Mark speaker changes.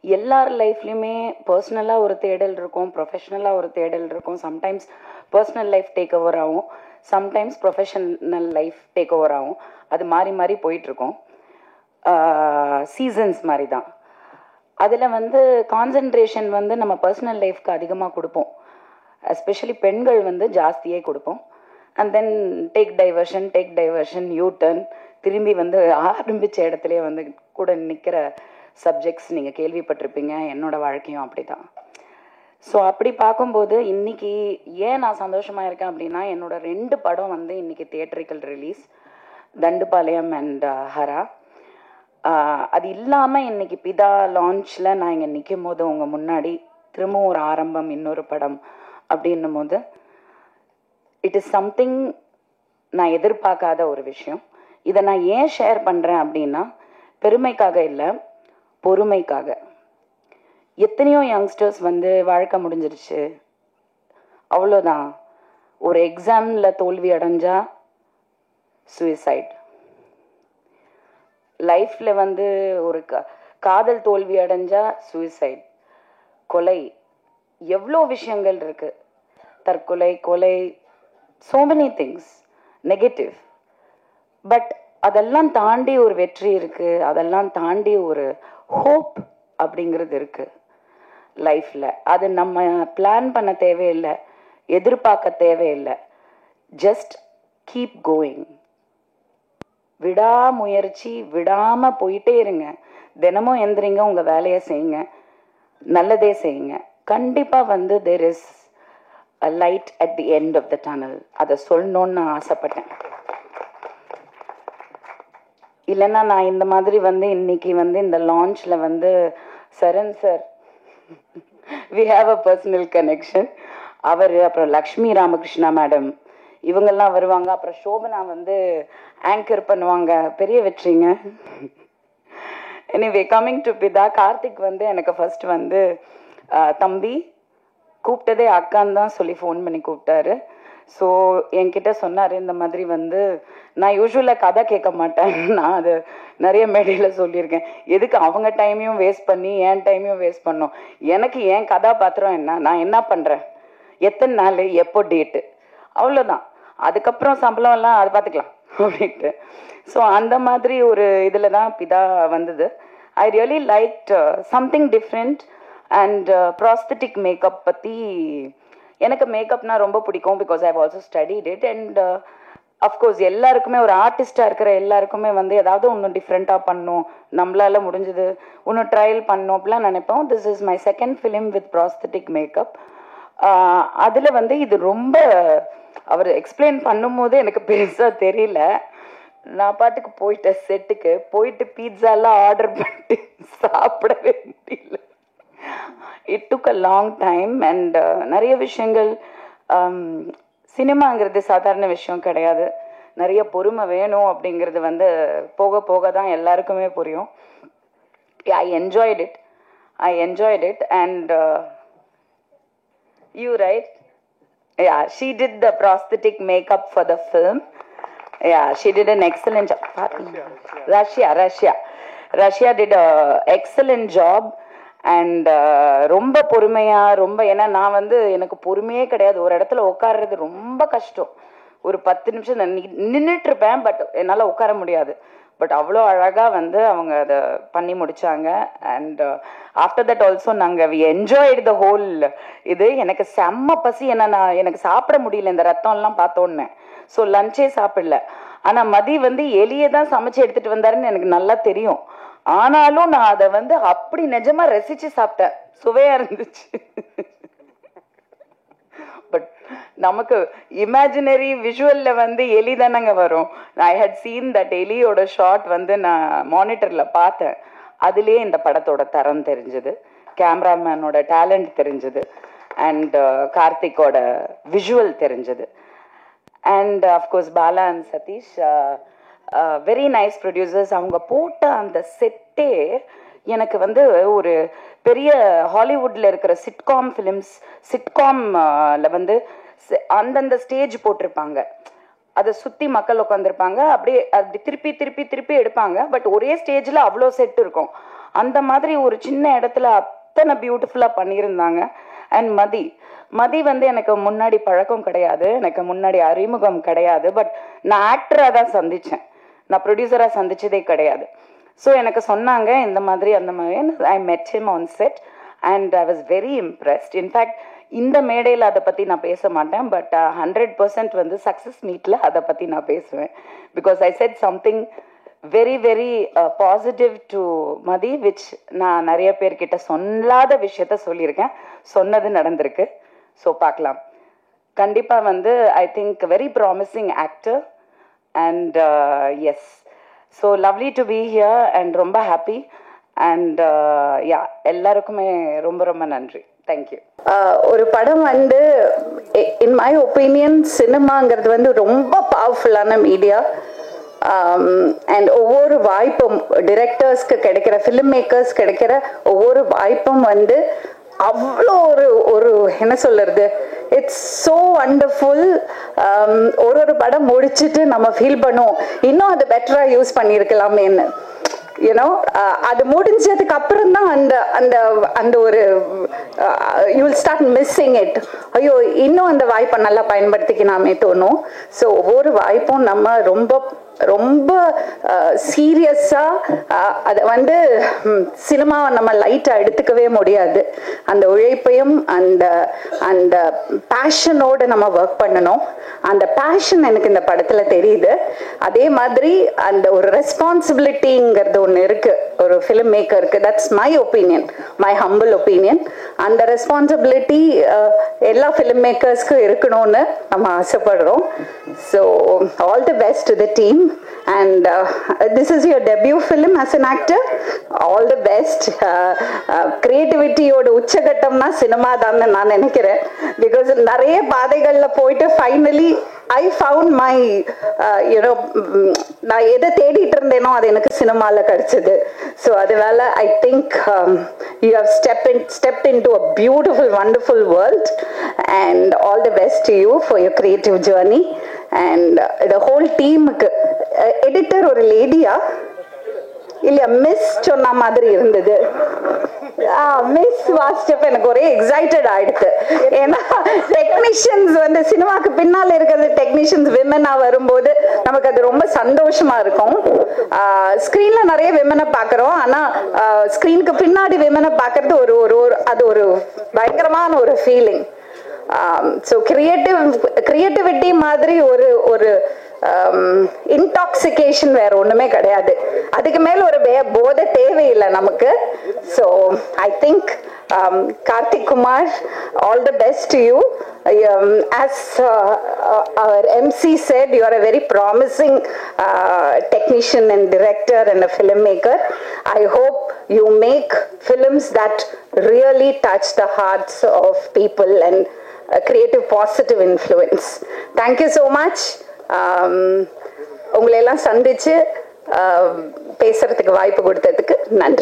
Speaker 1: எல்லார் லைஃப்லையுமே பர்சனலாக ஒரு தேடல் இருக்கும், ப்ரொஃபஷ்னலாக ஒரு தேடல் இருக்கும். Sometimes personal life take over ஆகும், sometimes professional life take over ஆகும். அது மாறி மாறி போயிட்டுருக்கோம். சீசன்ஸ் மாதிரி தான். அதில் வந்து கான்சன்ட்ரேஷன் வந்து நம்ம பர்சனல் லைஃப்க்கு அதிகமாக கொடுப்போம். எஸ்பெஷலி பெண்கள் வந்து ஜாஸ்தியே கொடுப்போம். And then take diversion you turn, திரும்பி வந்து ஆரம்பித்த இடத்துலையே வந்து கூட நிற்கிற சப்ஜெக்ட்ஸ் நீங்கள் கேள்விப்பட்டிருப்பீங்க. என்னோட வாழ்க்கையும் அப்படி தான். ஸோ அப்படி பார்க்கும்போது இன்றைக்கி ஏன் நான் சந்தோஷமாக இருக்கேன் அப்படின்னா, என்னோட 2 படம் வந்து இன்றைக்கி theatrical release, Thandupalayam and Hara. அது இல்லாமல் இன்றைக்கி பிதா லான்ச்சில் நான் இங்கே நிற்கும் போது உங்கள் முன்னாடி திரும்பவும் ஒரு ஆரம்பம், இன்னொரு படம் அப்படின்னும் போது இட் இஸ் சம்திங் நான் எதிர்பார்க்காத ஒரு விஷயம். இதை நான் ஏன் ஷேர் பண்ணுறேன் அப்படின்னா, பெருமைக்காக இல்லை, பொறுமைக்காக. எத்தனையோ யங்ஸ்டர்ஸ் வந்து வாழ்க்கை முடிஞ்சிருச்சு, அவ்வளோதான், ஒரு எக்ஸாமில் தோல்வி அடைஞ்சா சூசைட், லைஃப்பில் வந்து ஒரு காதல் தோல்வி அடைஞ்சா சூசைட், கொலை, எவ்வளோ விஷயங்கள் இருக்குது, தற்கொலை, கொலை, so many things negative. But அதெல்லாம் தாண்டி ஒரு வெற்றி இருக்குது, அதெல்லாம் தாண்டி ஒரு ஹோப் அப்படிங்கிறது இருக்குது லைஃப்பில். அது நம்ம பிளான் பண்ண தேவையில்லை, எதிர்பார்க்க தேவையில்லை, ஜஸ்ட் கீப் கோயிங். விடாமுயற்சி, விடாமல் போயிட்டே இருங்க. தினமும் எந்திரிங்க, உங்கள் வேலையை செய்யுங்க, நல்லதே செய்யுங்க. கண்டிப்பாக வந்து there is a light at the end of the tunnel. அதை சொல்லணும்னு நான் ஆசைப்பட்டேன். இல்லைன்னா நான் இந்த மாதிரி வந்து இன்னைக்கு வந்து இந்த லான்ச்சில் வந்து Charan sir, we have a personal connection, அவர், அப்புறம் லக்ஷ்மி ராமகிருஷ்ணா மேடம், இவங்கெல்லாம் வருவாங்க. அப்புறம் சோபனா வந்து ஆங்கர் பண்ணுவாங்க. பெரிய வெற்றிங்க. எனிவே, கம்மிங் டு பிதா, கார்த்திக் வந்து எனக்கு ஃபர்ஸ்ட் வந்து தம்பி கூப்பிட்டதே அக்கான்னு தான் சொல்லி ஃபோன் பண்ணி கூப்பிட்டாரு. ஸோ என்கிட்ட சொன்னார், இந்த மாதிரி வந்து நான் யூஸ்வலாக கதை கேட்க மாட்டேன், நான் அது நிறைய மேடையில் சொல்லியிருக்கேன், எதுக்கு அவங்க டைமையும் வேஸ்ட் பண்ணி என் டைமையும் வேஸ்ட் பண்ணோம், எனக்கு என் கதாபாத்திரம் என்ன, நான் என்ன பண்ணுறேன், எத்தனை நாள், எப்போ டேட்டு, அவ்வளோதான், அதுக்கப்புறம் சம்பளம் எல்லாம் அது பார்த்துக்கலாம் அப்படின்ட்டு. ஸோ அந்த மாதிரி ஒரு இதில் தான் பிதா வந்தது. I really like something different. And prosthetic makeup பற்றி, எனக்கு மேக்கப்னா ரொம்ப பிடிக்கும், because I also studied it. And of course எல்லாருக்குமே, ஒரு ஆர்டிஸ்டாக இருக்கிற எல்லாருக்குமே வந்து ஏதாவது ஒன்று டிஃப்ரெண்ட்டாக பண்ணணும், நம்மளால முடிஞ்சது ஒன்று ட்ரையல் பண்ணணும் அப்படிலாம் நினைப்போம். This is my second film with prosthetic makeup. அதில் வந்து இது ரொம்ப அவர் எக்ஸ்பிளைன் பண்ணும்போது எனக்கு பெருசாக தெரியல. நான் பாட்டுக்கு போயிட்டேன், செட்டுக்கு போயிட்டு பீட்சாலாம் ஆர்டர் பண்ணிட்டு சாப்பிடவே முடியல. It took a long time. And நிறைய விஷயங்கள், சினிமாங்கிறது சாதாரண விஷயம் கிடையாது, நிறைய பொறுமை வேணும் அப்படிங்கிறது வந்து போக போக தான் எல்லாருக்குமே புரியும். I enjoyed it. And you right? Yeah, she did the prosthetic makeup for the film. Yeah, she did an excellent job. Russia did a excellent job. And ரொம்ப பொறுமையாக, ரொம்ப, ஏன்னா நான் வந்து எனக்கு பொறுமையே கிடையாது, ஒரு இடத்துல உட்கார்றது ரொம்ப கஷ்டம். ஒரு 10 நிமிஷம் நின்றுட்டு இருப்பேன், பட் என்னால் உட்கார முடியாது. பட் அவ்வளோ அழகாக வந்து அவங்க அதை பண்ணி முடித்தாங்க. அண்ட் ஆஃப்டர் தட் ஆல்சோ நாங்கள் என்ஜாய்டு த ஹோல் இது. எனக்கு செம்ம பசி, எனக்கு சாப்பிட முடியல இந்த ரத்தம்லாம் பார்த்தோன்னே. ஸோ லஞ்சே சாப்பிடல. ஆனால் மதி வந்து எலியை தான் சமைச்சு எடுத்துகிட்டு வந்தாருன்னு எனக்கு நல்லா தெரியும். ஆனாலும் நான் அதை வந்து அப்படி நிஜமா ரசிச்சு சாப்பிட்டேன், சுவையா இருந்துச்சு. பட் நமக்கு இமேஜினரி விஷுவல்ல வந்து எலி தானங்க வரும். ஐ ஹட் சீன் தட் எலியோட ஷாட் வந்து நான் மானிட்டர்ல பார்த்தேன். அதுலேயே இந்த படத்தோட தரம் தெரிஞ்சது, கேமராமேனோட டேலண்ட் தெரிஞ்சது, அண்ட் கார்த்திக்கோட விஷுவல் தெரிஞ்சது. And of course Bala and Sathish, very nice producers. அவங்க போட்ட அந்த செட்டே எனக்கு வந்து ஒரு பெரிய ஹாலிவுட்டில் இருக்கிற சிட்காம்ல வந்து அந்தந்த ஸ்டேஜ் போட்டிருப்பாங்க, அதை சுற்றி மக்கள் உட்காந்துருப்பாங்க, அப்படியே அப்படி திருப்பி திருப்பி திருப்பி எடுப்பாங்க. பட் ஒரே ஸ்டேஜில் அவ்வளோ செட் இருக்கும். அந்த மாதிரி ஒரு சின்ன இடத்துல அத்தனை பியூட்டிஃபுல்லாக பண்ணியிருந்தாங்க. அண்ட் மதி வந்து எனக்கு முன்னாடி பழக்கம் கிடையாது, எனக்கு முன்னாடி அறிமுகம் கிடையாது. பட் நான் ஆக்டராக தான் சந்தித்தேன், நான் ப்ரொடியூசராக சந்திச்சதே கிடையாது. ஸோ எனக்கு சொன்னாங்க இந்த மாதிரி அந்த மாதிரி. I met him on set and I was very impressed. In fact இந்த மேடையில் அதை பற்றி நான் பேச மாட்டேன், பட் 100% வந்து சக்ஸஸ் மீட்டில் அதை பற்றி நான் பேசுவேன். Because I set something very very positive to Mathi, which நான் நிறைய பேர்கிட்ட சொல்லாத விஷயத்த சொல்லியிருக்கேன், சொன்னது நடந்திருக்கு. ஸோ பார்க்கலாம். கண்டிப்பாக வந்து I think very promising actor and yes, so lovely to be here and ரொம்ப ஹாப்பி அண்ட் யா, எல்லாருக்குமே ரொம்ப ரொம்ப நன்றி. தேங்க்யூ.
Speaker 2: ஒரு படம் வந்து இன் மை ஒப்பீனியன் சினிமாங்கிறது வந்து ரொம்ப பவர்ஃபுல்லான மீடியா. அண்ட் ஒவ்வொரு வாய்ப்பும் டிரெக்டர்ஸ்க்கு கிடைக்கிற, ஃபிலிம் மேக்கர்ஸ் கிடைக்கிற ஒவ்வொரு வாய்ப்பும் வந்து அவ்வளோ ஒரு என்ன சொல்றது, இட்ஸ் ஸோ வண்டர்ஃபுல். ஒரு படம் முடிச்சுட்டு நம்ம ஃபீல் பண்ணுவோம் இன்னும் அதை பெட்டராக யூஸ் பண்ணியிருக்கலாமேன்னு. யூனோ அது முடிஞ்சதுக்கு அப்புறம் தான் அந்த அந்த அந்த ஒரு you will start missing it. ஐயோ இன்னும் அந்த வாய்ப்பை நல்லா பயன்படுத்திக்கலாமே தோணும். ஸோ ஒவ்வொரு வாய்ப்பும் நம்ம ரொம்ப ரொம்ப சீரியஸாக அதை வந்து சினிமாவை நம்ம லைட்டாக எடுத்துக்கவே முடியாது. அந்த உழைப்பையும் அந்த அந்த பேஷனோடு நம்ம ஒர்க் பண்ணணும். அந்த பேஷன் எனக்கு இந்த படத்தில் தெரியுது. அதே மாதிரி அந்த ஒரு ரெஸ்பான்சிபிலிட்டிங்கிறது ஒன்று இருக்குது ஒரு ஃபிலிம் மேக்கருக்கு. That's my opinion, my humble opinion. அந்த ரெஸ்பான்சிபிலிட்டி எல்லா ஃபிலிம் மேக்கர்ஸ்க்கும் இருக்கணும்னு நம்ம ஆசைப்படுறோம். So all the best to the team. And this is your debut film as an actor. All the best. Creativity oda உச்சகட்டம்னா சினிமா தான் நான் நினைக்கிறேன். Because நிறைய பாதைகள்ல போயிட்டு finally I found my நான் எதை தேடிட்டு இருந்தேனோ அது எனக்கு சினிமால கிடைச்சது. ஸோ அதனால I think you have stepped into a beautiful, wonderful world, and all the best to you for your creative journey. And the whole team, editor ஒரு லேடியா இல்லையா, மிஸ் சொன்ன மாதிரி இருந்தது. மிஸ் வாசிச்சப்ப எனக்கு ஒரே எக்ஸைட்டட் ஆயிடுது. ஏன்னா டெக்னீஷியன்ஸ் வந்து சினிமாக்கு பின்னால் இருக்கிறது டெக்னீஷியன்ஸ் விமனா வரும்போது நமக்கு அது ரொம்ப சந்தோஷமா இருக்கும். ஸ்கிரீன்ல நிறைய விமனை பார்க்குறோம், ஆனா ஸ்கிரீனுக்கு பின்னாடி விமனை பார்க்கறது ஒரு அது ஒரு பயங்கரமான ஒரு ஃபீலிங். ஸோ கிரியேட்டிவிட்டி மாதிரி ஒரு இன்டாக்சிகேஷன் வேற ஒண்ணுமே கிடையாது. அதுக்கு மேல ஒரு போதை தேவையில்லை நமக்கு. So I think Karthik Kumar, all the best to you. As our MC said, you are a very promising technician and director and a filmmaker. I hope you make films that really touch the hearts of people and create a positive influence. Thank you so much. உங்களை எல்லாம் சந்திச்சு பேசுறதுக்கு வாய்ப்பு கொடுத்ததுக்கு நன்றி.